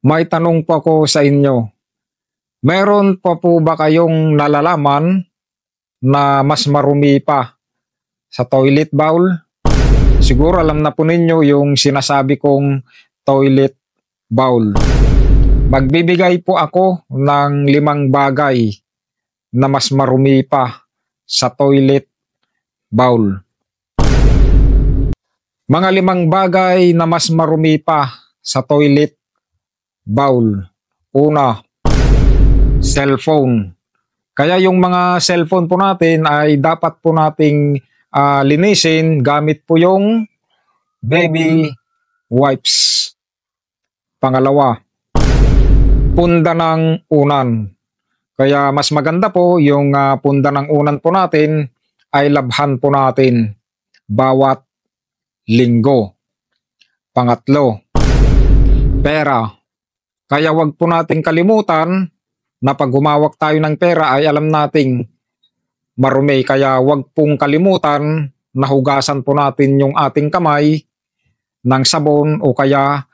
May tanong po ako sa inyo. Meron pa po ba kayong nalalaman na mas marumi pa sa toilet bowl? Siguro alam na po ninyo yung sinasabi kong toilet bowl. Magbibigay po ako ng 5 bagay na mas marumi pa sa toilet bowl. Mga 5 bagay na mas marumi pa sa toilet bowl. Una, cellphone. Kaya yung mga cellphone po natin ay dapat po nating linisin gamit po yung baby wipes. Pangalawa, punda ng unan. Kaya mas maganda po yung punda ng unan po natin ay labhan po natin bawat linggo. Pangatlo, pera. Kaya wag po nating kalimutan na pag humawak tayo ng pera ay alam nating marumi. Kaya wag pong kalimutan na hugasan po natin yung ating kamay ng sabon o kaya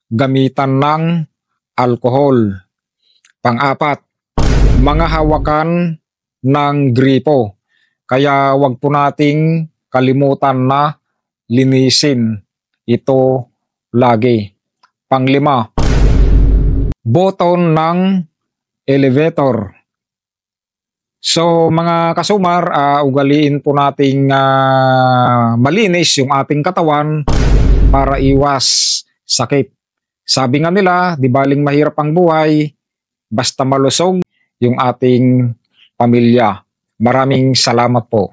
gamitan ng alcohol. Pang-apat, mga hawakan ng gripo. Kaya wag po nating kalimutan na linisin ito lagi. Pang-5, button ng elevator. So mga kasumar, ugaliin po nating malinis yung ating katawan para iwas sakit. Sabi nga nila, di baling mahirap ang buhay, basta malusog yung ating pamilya. Maraming salamat po.